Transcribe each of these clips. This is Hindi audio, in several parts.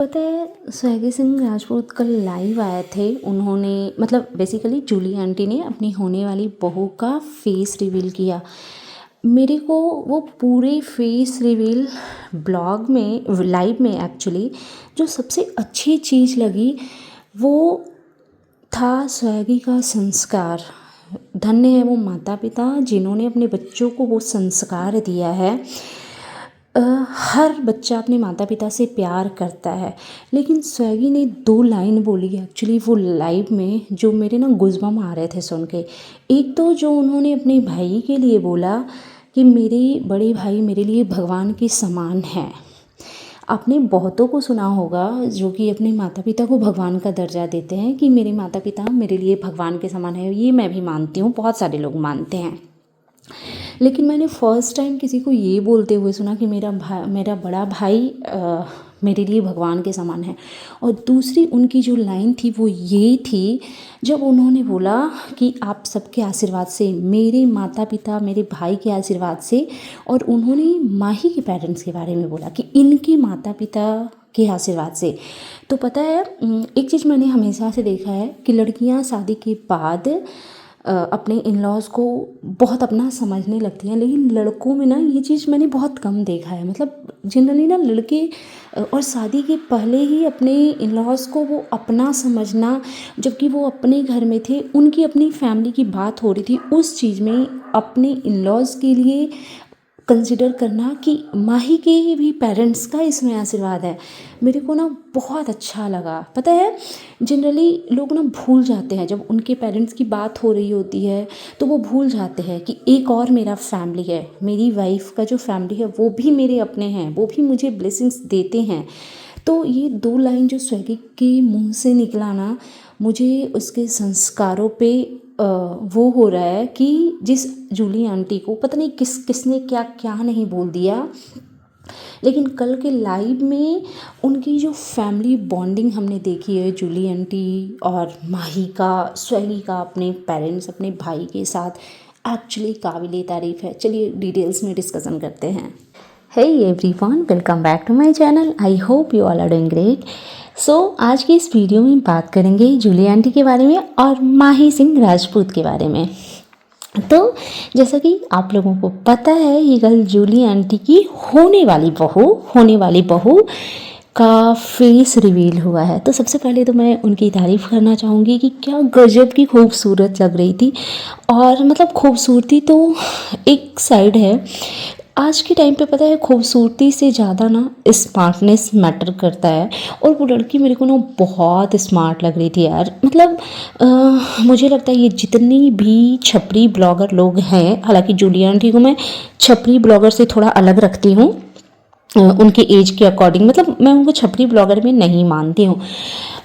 पता है स्वैगी सिंह राजपूत कल लाइव आए थे। उन्होंने मतलब बेसिकली जूली आंटी ने अपनी होने वाली बहू का फेस रिवील किया। मेरे को वो पूरे फेस रिवील ब्लॉग में लाइव में एक्चुअली जो सबसे अच्छी चीज़ लगी वो था स्वैगी का संस्कार। धन्य है वो माता पिता जिन्होंने अपने बच्चों को वो संस्कार दिया है। हर बच्चा अपने माता पिता से प्यार करता है, लेकिन स्वैगी ने 2 लाइन बोली एक्चुअली वो लाइव में जो मेरे ना गूज़बम्प आ रहे थे सुन के। एक तो जो उन्होंने अपने भाई के लिए बोला कि मेरे बड़े भाई मेरे लिए भगवान के समान हैं। आपने बहुतों को सुना होगा जो कि अपने माता पिता को भगवान का दर्जा देते हैं कि मेरे माता पिता मेरे लिए भगवान के समान है। ये मैं भी मानती हूँ, बहुत सारे लोग मानते हैं। लेकिन मैंने फ़र्स्ट टाइम किसी को ये बोलते हुए सुना कि मेरा बड़ा भाई मेरे लिए भगवान के समान है। और दूसरी उनकी जो लाइन थी वो ये थी जब उन्होंने बोला कि आप सबके आशीर्वाद से, मेरे माता पिता मेरे भाई के आशीर्वाद से, और उन्होंने माही के पेरेंट्स के बारे में बोला कि इनके माता पिता के आशीर्वाद से। तो पता है एक चीज़ मैंने हमेशा से देखा है कि लड़कियां शादी के बाद अपने इन लॉज़ को बहुत अपना समझने लगती हैं, लेकिन लड़कों में ना ये चीज़ मैंने बहुत कम देखा है। मतलब जनरली ना लड़के और शादी के पहले ही अपने इन लॉज़ को वो अपना समझना, जबकि वो अपने घर में थे, उनकी अपनी फैमिली की बात हो रही थी, उस चीज़ में अपने इन लॉज़ के लिए कंसिडर करना कि माही के भी पेरेंट्स का इसमें आशीर्वाद है। मेरे को ना बहुत अच्छा लगा। पता है जनरली लोग ना भूल जाते हैं जब उनके पेरेंट्स की बात हो रही होती है, तो वो भूल जाते हैं कि एक और मेरा फैमिली है, मेरी वाइफ का जो फैमिली है वो भी मेरे अपने हैं, वो भी मुझे ब्लेसिंग्स देते हैं। तो ये 2 लाइन जो स्वैगी के मुंह से निकला ना, मुझे उसके संस्कारों पे वो हो रहा है कि जिस जूली आंटी को पता नहीं किसने क्या क्या नहीं बोल दिया, लेकिन कल के लाइव में उनकी जो फैमिली बॉन्डिंग हमने देखी है जूली आंटी और माही का, स्वैगी का अपने पेरेंट्स अपने भाई के साथ, एक्चुअली काबिले तारीफ़ है। चलिए डिटेल्स में डिस्कशन करते हैं। Hey everyone, welcome back to my channel. I hope you all are doing great. So आज की इस वीडियो में बात करेंगे जूली आंटी के बारे में और माही सिंह राजपूत के बारे में। तो जैसा कि आप लोगों को पता है ये कल जूली आंटी की होने वाली बहू का फेस रिवील हुआ है। तो सबसे पहले तो मैं उनकी तारीफ़ करना चाहूँगी कि क्या गजब की खूबसूरत लग रही थी। और मतलब खूबसूरती तो एक साइड है, आज के टाइम पे पता है खूबसूरती से ज़्यादा ना स्मार्टनेस मैटर करता है। और वो लड़की मेरे को ना बहुत स्मार्ट लग रही थी यार। मतलब मुझे लगता है ये जितनी भी छपरी ब्लॉगर लोग हैं, हालांकि जूली आंटी को मैं छपरी ब्लॉगर से थोड़ा अलग रखती हूँ उनके एज के अकॉर्डिंग, मतलब मैं उनको छपरी ब्लॉगर में नहीं मानती हूँ।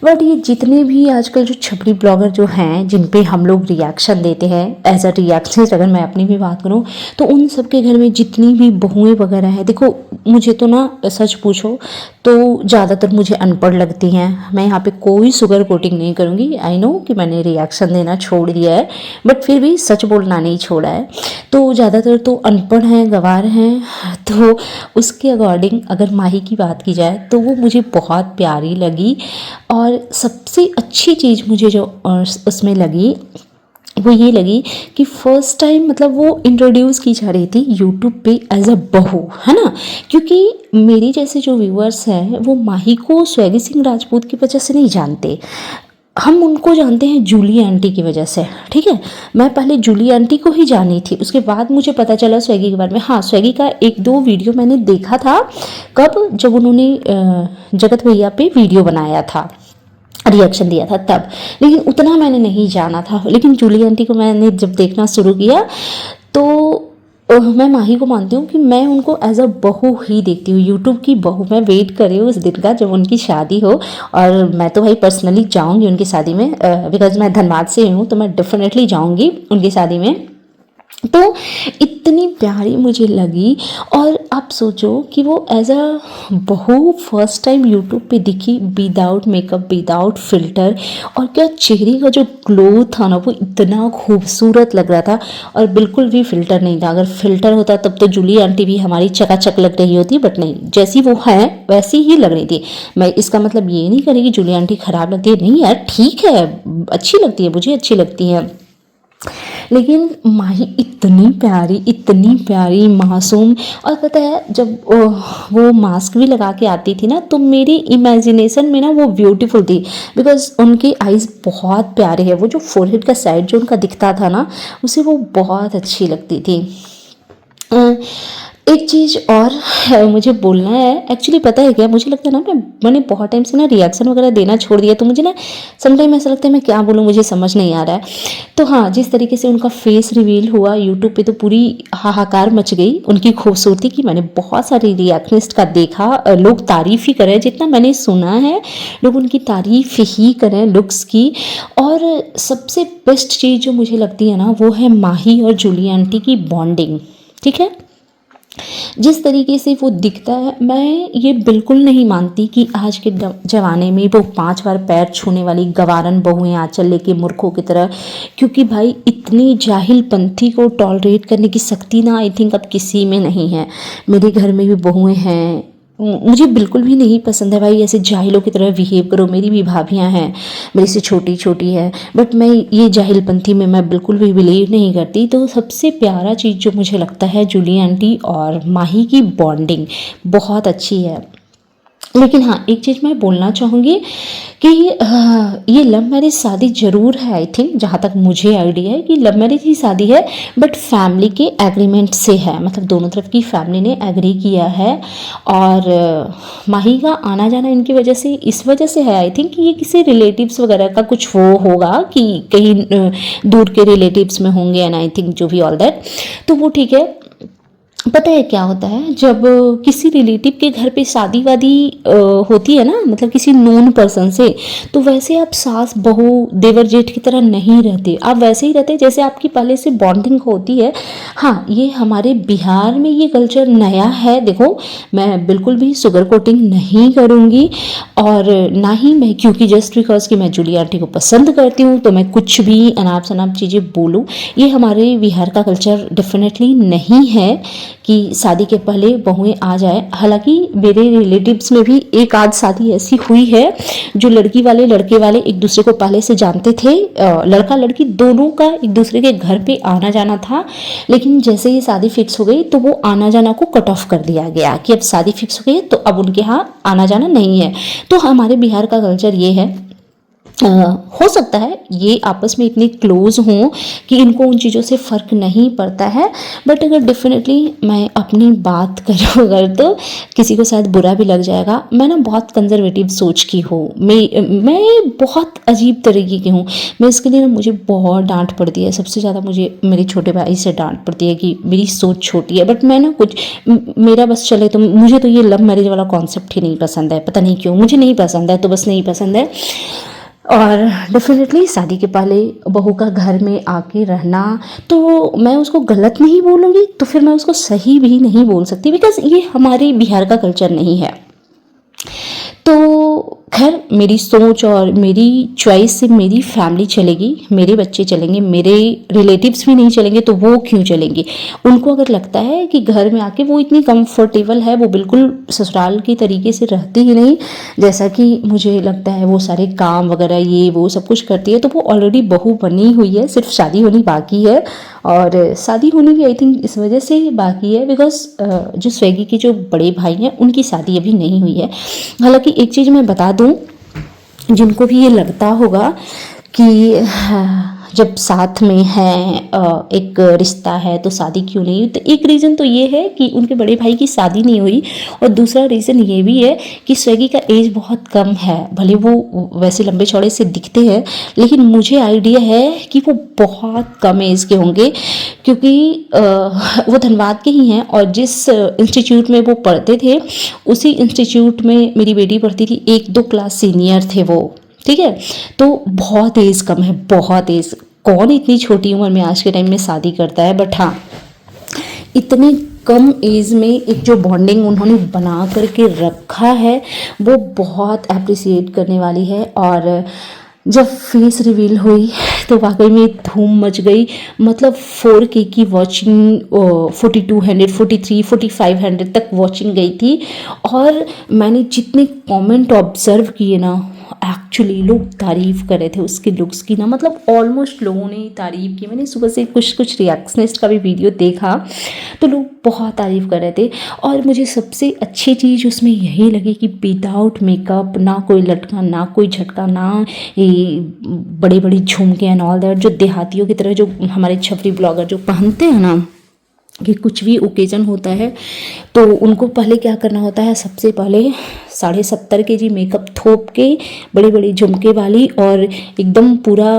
बट ये जितने भी आजकल जो छपरी ब्लॉगर जो हैं जिन पे हम लोग रिएक्शन देते हैं, एज अ रिएक्शन अगर मैं अपनी भी बात करूँ तो उन सब के घर में जितनी भी बहुएँ वगैरह हैं, देखो मुझे तो ना सच पूछो तो ज़्यादातर मुझे अनपढ़ लगती हैं। मैं यहाँ पे कोई शुगर कोटिंग नहीं करूँगी। आई नो कि मैंने रिएक्शन देना छोड़ दिया है, बट फिर भी सच बोलना नहीं छोड़ा है। तो ज़्यादातर तो अनपढ़ हैं, गंवार हैं। तो उसके अकॉर्डिंग अगर माही की बात की जाए तो वो मुझे बहुत प्यारी लगी। और सबसे अच्छी चीज़ मुझे जो उसमें लगी वो ये लगी कि फ़र्स्ट टाइम मतलब वो इंट्रोड्यूस की जा रही थी यूट्यूब पे एज अ बहू, है ना। क्योंकि मेरी जैसे जो व्यूअर्स हैं वो माही को स्वैगी सिंह राजपूत की वजह से नहीं जानते, हम उनको जानते हैं जूली आंटी की वजह से। ठीक है, मैं पहले जूली आंटी को ही जानी थी, उसके बाद मुझे पता चला स्वैगी के बारे में। हाँ, स्वैगी का 1-2 वीडियो मैंने देखा था, कब जब उन्होंने जगत भैया पे वीडियो बनाया था, रिएक्शन दिया था तब, लेकिन उतना मैंने नहीं जाना था। लेकिन जूली आंटी को मैंने जब देखना शुरू किया तो मैं माही को मानती हूँ कि मैं उनको एज अ बहू ही देखती हूँ, यूट्यूब की बहू। मैं वेट कर रही हूँ उस दिन का जब उनकी शादी हो। और मैं तो भाई पर्सनली जाऊँगी उनकी शादी में, बिकॉज मैं धनबाद से हूँ तो मैं डेफिनेटली जाऊँगी उनकी शादी में। तो इतनी प्यारी मुझे लगी। और आप सोचो कि वो एज अ बहू फर्स्ट टाइम यूट्यूब पे दिखी विदाउट मेकअप, विदाउट फिल्टर, और क्या चेहरे का जो ग्लो था ना वो इतना खूबसूरत लग रहा था। और बिल्कुल भी फिल्टर नहीं था, अगर फिल्टर होता तब तो जूली आंटी भी हमारी चकाचक लग रही होती, बट नहीं, जैसी वो है वैसी ही लग रही थी। मैं इसका मतलब ये नहीं करी कि जूली आंटी खराब लगती है, नहीं यार, ठीक है, अच्छी लगती है, मुझे अच्छी लगती है। लेकिन माही इतनी प्यारी मासूम। और पता है जब वो मास्क भी लगा के आती थी ना, तो मेरी इमेजिनेशन में ना वो ब्यूटीफुल थी, बिकॉज उनकी आईज बहुत प्यारे है, वो जो फोरहेड का साइड जो उनका दिखता था ना, उसे वो बहुत अच्छी लगती थी। अ, एक चीज़ और मुझे बोलना है, एक्चुअली पता है क्या, मुझे लगता है ना मैंने बहुत टाइम से ना रिएक्शन वगैरह देना छोड़ दिया, तो मुझे ना समटाइम ऐसा लगता है मैं क्या बोलूँ, मुझे समझ नहीं आ रहा है। तो हाँ, जिस तरीके से उनका फेस रिवील हुआ यूट्यूब पे, तो पूरी हाहाकार मच गई उनकी खूबसूरती की। मैंने बहुत सारे रिएक्शनिस्ट का देखा, लोग तारीफ़ ही करें, जितना मैंने सुना है लोग उनकी तारीफ़ ही करें लुक्स की। और सबसे बेस्ट चीज़ जो मुझे लगती है ना, वो है माही और जूली आंटी की बॉन्डिंग। ठीक है, जिस तरीके से वो दिखता है, मैं ये बिल्कुल नहीं मानती कि आज के ज़माने में वो 5 बार पैर छूने वाली गवारन बहुएं आंचल लेके मूर्खों की तरह, क्योंकि भाई इतनी जाहिल पंथी को टॉलरेट करने की शक्ति ना आई थिंक अब किसी में नहीं है। मेरे घर में भी बहुएं हैं, मुझे बिल्कुल भी नहीं पसंद है भाई ऐसे जाहिलों की तरह बिहेव करो। मेरी भी भाभियां हैं, मेरी से छोटी छोटी है, बट मैं ये जाहिलपंथी में मैं बिल्कुल भी बिलीव नहीं करती। तो सबसे प्यारा चीज़ जो मुझे लगता है, जूली आंटी और माही की बॉन्डिंग बहुत अच्छी है। लेकिन हाँ, एक चीज़ मैं बोलना चाहूँगी कि ये लव मैरिज शादी ज़रूर है, आई थिंक जहाँ तक मुझे आइडिया है कि लव मैरिज ही शादी है, बट फैमिली के एग्रीमेंट से है, मतलब दोनों तरफ की फैमिली ने एग्री किया है। और माही का आना जाना इनकी वजह से, इस वजह से है आई थिंक कि ये किसी रिलेटिव्स वगैरह का कुछ वो होगा कि कहीं दूर के रिलेटिव्स में होंगे, एंड आई थिंक जो भी ऑल दैट, तो वो ठीक है। पता है क्या होता है, जब किसी रिलेटिव के घर पे शादी वादी होती है ना, मतलब किसी नोन पर्सन से, तो वैसे आप सास बहू देवर जेठ की तरह नहीं रहते, आप वैसे ही रहते जैसे आपकी पहले से बॉन्डिंग होती है। हाँ, ये हमारे बिहार में ये कल्चर नया है। देखो, मैं बिल्कुल भी सुगर कोटिंग नहीं करूँगी, और ना ही मैं, क्योंकि जस्ट बिकॉज कि मैं जूली आंटी को पसंद करती हूँ तो मैं कुछ भी अनाप शनाप चीज़ें बोलूँ, ये हमारे बिहार का कल्चर डेफिनेटली नहीं है कि शादी के पहले बहुएं आ जाए। हालांकि मेरे रिलेटिव्स में भी एक आध शादी ऐसी हुई है जो लड़की वाले लड़के वाले एक दूसरे को पहले से जानते थे, लड़का लड़की दोनों का एक दूसरे के घर पे आना जाना था, लेकिन जैसे ही शादी फिक्स हो गई तो वो आना जाना को कट ऑफ कर दिया गया कि अब शादी फिक्स हो गई तो अब उनके यहाँ आना जाना नहीं है। तो हमारे बिहार का कल्चर ये है। हो सकता है ये आपस में इतने क्लोज हों कि इनको उन चीज़ों से फ़र्क नहीं पड़ता है, बट अगर डेफिनेटली मैं अपनी बात करूँ अगर, तो किसी को शायद बुरा भी लग जाएगा। मैं ना बहुत कंजर्वेटिव सोच की हूँ, मैं बहुत अजीब तरीके की हूँ। मैं इसके लिए ना मुझे बहुत डांट पड़ती है, सबसे ज़्यादा मुझे मेरे छोटे भाई से डांट पड़ती है कि मेरी सोच छोटी है, बट मैं ना कुछ मेरा बस चले। तो मुझे तो ये लव मैरिज वाला कॉन्सेप्ट ही नहीं पसंद है, पता नहीं क्यों मुझे नहीं पसंद है, तो बस नहीं पसंद है। और डेफिनेटली शादी के पहले बहू का घर में आके रहना, तो मैं उसको गलत नहीं बोलूँगी, तो फिर मैं उसको सही भी नहीं बोल सकती, बिकॉज ये हमारे बिहार का कल्चर नहीं है। तो खैर, मेरी सोच और मेरी चॉइस से मेरी फैमिली चलेगी, मेरे बच्चे चलेंगे, मेरे रिलेटिव्स भी नहीं चलेंगे, तो वो क्यों चलेंगे। उनको अगर लगता है कि घर में आके वो इतनी कंफर्टेबल है, वो बिल्कुल ससुराल की तरीके से रहती ही नहीं, जैसा कि मुझे लगता है वो सारे काम वगैरह ये वो सब कुछ करती है, तो वो ऑलरेडी बहू बनी हुई है, सिर्फ शादी होनी बाकी है। और शादी होनी भी आई थिंक इस वजह से बाकी है बिकॉज जो स्वेगी के जो बड़े भाई हैं उनकी शादी अभी नहीं हुई है। हालांकि एक चीज़ मैं बता दूं, जिनको भी ये लगता होगा कि जब साथ में है एक रिश्ता है तो शादी क्यों नहीं हुई, तो एक रीज़न तो ये है कि उनके बड़े भाई की शादी नहीं हुई, और दूसरा रीज़न ये भी है कि स्वेगी का एज बहुत कम है। भले वो वैसे लंबे चौड़े से दिखते हैं, लेकिन मुझे आइडिया है कि वो बहुत कम एज के होंगे, क्योंकि वो धनबाद के ही हैं, और जिस इंस्टीट्यूट में वो पढ़ते थे उसी इंस्टीट्यूट में मेरी बेटी पढ़ती थी, 1-2 क्लास सीनियर थे वो। ठीक है, तो बहुत एज कम है, बहुत एज कौन इतनी छोटी उम्र में आज के टाइम में शादी करता है, बट हाँ इतने कम एज में एक जो बॉन्डिंग उन्होंने बना करके रखा है वो बहुत अप्रिसिएट करने वाली है। और जब फेस रिवील हुई तो वाकई में धूम मच गई। मतलब 4K की वॉचिंग 4200 43 4500 तक वॉचिंग गई थी। और मैंने जितने कमेंट ऑब्जर्व किए ना, एक्चुअली लोग तारीफ़ कर रहे थे उसके लुक्स की ना, मतलब ऑलमोस्ट लोगों ने तारीफ़ की। मैंने सुबह से कुछ रिएक्शनिस्ट का भी वीडियो देखा तो लोग बहुत तारीफ़ कर रहे थे। और मुझे सबसे अच्छी चीज़ उसमें यही लगी कि विदाउट मेकअप, ना कोई लटका ना कोई झटका, ना ये बड़ी बड़ी झुमके एंड ऑल दैट, जो देहातियों की तरह जो हमारे छपरी ब्लॉगर जो पहनते हैं ना कि कुछ भी ओकेजन होता है तो उनको पहले क्या करना होता है, सबसे पहले 70.5 kg मेकअप थोप के बड़ी बड़ी झुमके वाली और एकदम पूरा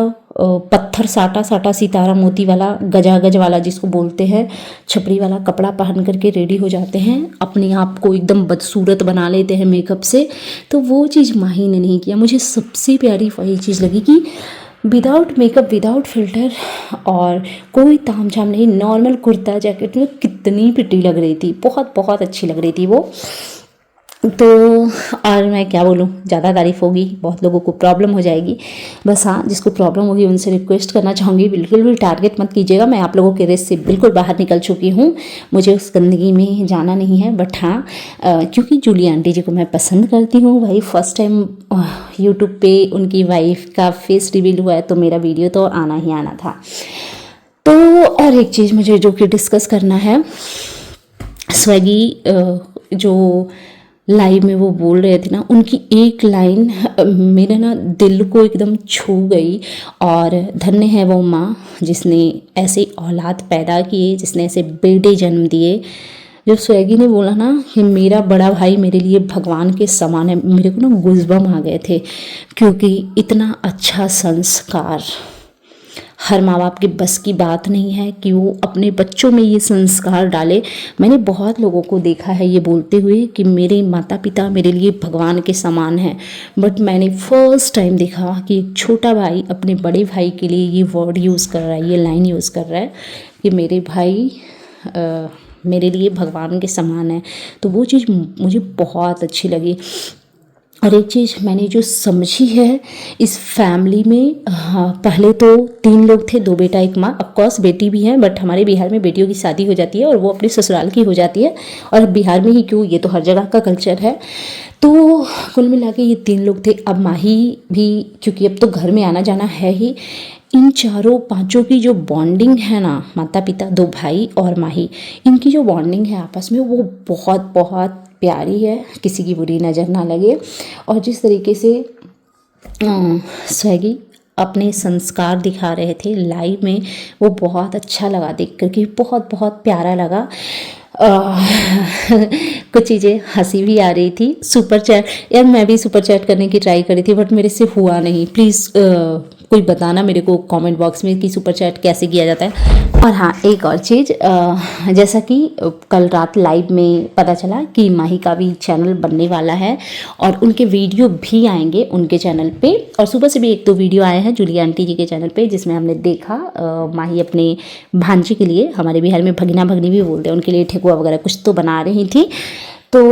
पत्थर साटा साटा सितारा मोती वाला गजा गज वाला जिसको बोलते हैं छपरी वाला कपड़ा पहन करके रेडी हो जाते हैं, अपने आप को एकदम बदसूरत बना लेते हैं मेकअप से। तो वो चीज़ माही ने नहीं किया। मुझे सबसे प्यारी वही चीज़ लगी कि विदाउट मेकअप, विदाउट फिल्टर और कोई ताम झाम नहीं, नॉर्मल कुर्ता जैकेट में कितनी प्रिटी लग रही थी, बहुत बहुत अच्छी लग रही थी वो। तो और मैं क्या बोलूँ, ज़्यादा तारीफ़ होगी बहुत लोगों को प्रॉब्लम हो जाएगी। बस हाँ, जिसको प्रॉब्लम होगी उनसे रिक्वेस्ट करना चाहूँगी बिल्कुल भी टारगेट मत कीजिएगा। मैं आप लोगों के रेस से बिल्कुल बाहर निकल चुकी हूँ, मुझे उस गंदगी में जाना नहीं है। बट हाँ क्योंकि जूली आंटी जी को मैं पसंद करती हूँ भाई, फर्स्ट टाइम यूट्यूब पे उनकी वाइफ का फेस रिवील हुआ है तो मेरा वीडियो तो आना ही आना था। तो और एक चीज़ मुझे जो कि डिस्कस करना है, स्वैगी जो लाइव में वो बोल रहे थे ना, उनकी एक लाइन मेरे ना दिल को एकदम छू गई। और धन्य है वो माँ जिसने ऐसे औलाद पैदा किए, जिसने ऐसे बेटे जन्म दिए। जब स्वैगी ने बोला ना कि मेरा बड़ा भाई मेरे लिए भगवान के समान है, मेरे को ना गूज़बम्स आ गए थे, क्योंकि इतना अच्छा संस्कार हर माँ बाप के बस की बात नहीं है कि वो अपने बच्चों में ये संस्कार डाले। मैंने बहुत लोगों को देखा है ये बोलते हुए कि मेरे माता पिता मेरे लिए भगवान के समान हैं, बट मैंने फर्स्ट टाइम देखा कि एक छोटा भाई अपने बड़े भाई के लिए ये वर्ड यूज़ कर रहा है, ये लाइन यूज़ कर रहा है कि मेरे भाई मेरे लिए भगवान के समान है। तो वो चीज़ मुझे बहुत अच्छी लगी। और एक चीज़ मैंने जो समझी है इस फैमिली में, हाँ पहले तो 3 लोग थे, 2 बेटा 1 माँ। ऑफकोर्स बेटी भी है, बट हमारे बिहार में बेटियों की शादी हो जाती है और वो अपने ससुराल की हो जाती है। और बिहार में ही क्यों, ये तो हर जगह का कल्चर है। तो कुल मिला के ये 3 लोग थे। अब माही भी, क्योंकि अब तो घर में आना जाना है ही, इन चारों पांचों की जो बॉन्डिंग है ना, माता पिता 2 भाई और माही, इनकी जो बॉन्डिंग है आपस में वो बहुत बहुत प्यारी है, किसी की बुरी नज़र ना लगे। और जिस तरीके से स्वैगी अपने संस्कार दिखा रहे थे लाइव में, वो बहुत अच्छा लगा देख करके, बहुत बहुत प्यारा लगा। कुछ चीज़ें हंसी भी आ रही थी। सुपर चैट, यार मैं भी सुपर चैट करने की ट्राई करी थी बट मेरे से हुआ नहीं। प्लीज़ कोई बताना मेरे को कमेंट बॉक्स में कि सुपर चैट कैसे किया जाता है। और हाँ एक और चीज़, जैसा कि कल रात लाइव में पता चला कि माही का भी चैनल बनने वाला है और उनके वीडियो भी आएंगे उनके चैनल पे। और सुबह से भी 1-2 वीडियो आए हैं जूली आंटी जी के चैनल पे, जिसमें हमने देखा माही अपने भांजी के लिए, हमारे बिहार में भगना भगनी भी बोलते हैं, उनके लिए ठेकुआ वगैरह कुछ तो बना रही थी। तो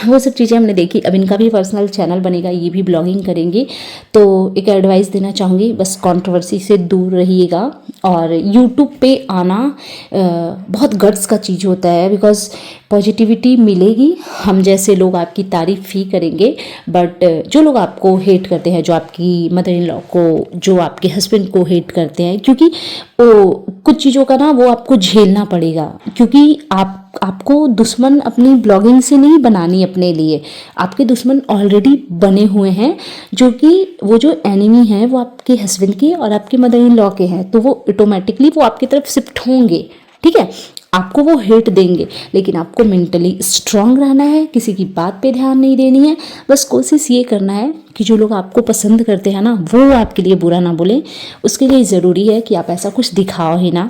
वो सब चीज़ें हमने देखी। अब इनका भी पर्सनल चैनल बनेगा, ये भी ब्लॉगिंग करेंगे। तो एक एडवाइस देना चाहूँगी, बस कंट्रोवर्सी से दूर रहिएगा। और यूट्यूब पे आना बहुत गट्स का चीज़ होता है, बिकॉज पॉजिटिविटी मिलेगी, हम जैसे लोग आपकी तारीफ़ ही करेंगे। बट जो लोग आपको हेट करते हैं, जो आपकी मदर इन लॉ को, जो आपके हस्बैंड को हेट करते हैं, क्योंकि कुछ चीज़ों का ना वो आपको झेलना पड़ेगा, क्योंकि आपको दुश्मन अपनी ब्लॉगिंग से नहीं बनानी अपने लिए, आपके दुश्मन ऑलरेडी बने हुए हैं, जो कि वो जो एनिमी हैं वो आपके हस्बैंड के और आपके मदर इन लॉ के हैं। तो वो ऑटोमेटिकली वो आपकी तरफ शिफ्ट होंगे, ठीक है, आपको वो हेट देंगे, लेकिन आपको मेंटली स्ट्रांग रहना है, किसी की बात पे ध्यान नहीं देनी है। बस कोशिश ये करना है कि जो लोग आपको पसंद करते हैं ना, वो आपके लिए बुरा ना बोलें। उसके लिए ज़रूरी है कि आप ऐसा कुछ दिखाओ ही ना।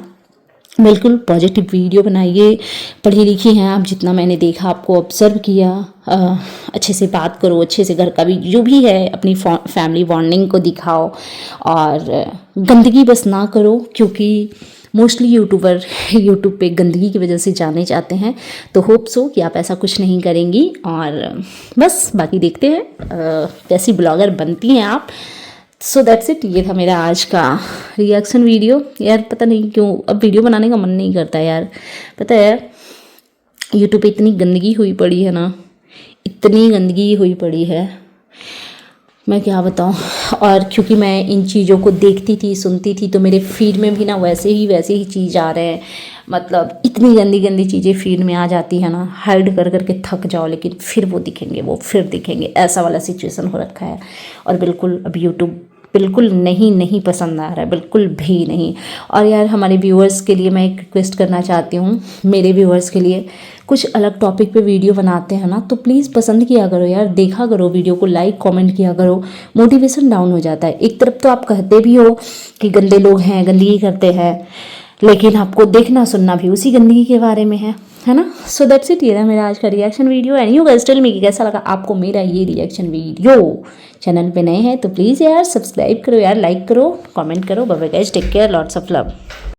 बिल्कुल पॉजिटिव वीडियो बनाइए, पढ़ी लिखी हैं आप, जितना मैंने देखा आपको ऑब्जर्व किया, अच्छे से बात करो, अच्छे से घर का भी जो भी है अपनी फैमिली बॉन्डिंग को दिखाओ, और गंदगी बस ना करो, क्योंकि मोस्टली यूट्यूबर यूट्यूब पे गंदगी की वजह से जाने जाते हैं। तो होप सो कि आप ऐसा कुछ नहीं करेंगी, और बस बाकी देखते हैं कैसी ब्लॉगर बनती हैं आप। सो दैट्स इट, ये था मेरा आज का रिएक्शन वीडियो। यार पता नहीं क्यों अब वीडियो बनाने का मन नहीं करता यार, पता है यूट्यूब पे इतनी गंदगी हुई पड़ी है ना, इतनी गंदगी हुई पड़ी है, मैं क्या बताऊँ। और क्योंकि मैं इन चीज़ों को देखती थी, सुनती थी, तो मेरे फीड में भी ना वैसे ही चीज़ आ रहे हैं। मतलब इतनी गंदी गंदी चीज़ें फीड में आ जाती है ना, हाइड कर करके थक जाओ, लेकिन फिर वो दिखेंगे, वो फिर दिखेंगे, ऐसा वाला सिचुएशन हो रखा है। और बिल्कुल अब यूट्यूब बिल्कुल नहीं पसंद आ रहा है, बिल्कुल भी नहीं। और यार हमारे व्यूअर्स के लिए मैं एक रिक्वेस्ट करना चाहती हूँ, मेरे व्यूअर्स के लिए, कुछ अलग टॉपिक पे वीडियो बनाते हैं ना, तो प्लीज़ पसंद किया करो यार, देखा करो वीडियो को, लाइक कमेंट किया करो, मोटिवेशन डाउन हो जाता है। एक तरफ तो आप कहते भी हो कि गंदे लोग हैं, गंदगी करते हैं, लेकिन आपको देखना सुनना भी उसी गंदगी के बारे में है ना। सो दैट्स इट, ये था मेरा आज का reaction video. And you guys tell me कि कैसा लगा आपको मेरा ये रिएक्शन वीडियो। चैनल पे नए हैं तो प्लीज़ यार सब्सक्राइब करो यार, लाइक करो, कमेंट करो। Bye bye guys, take care, lots of love.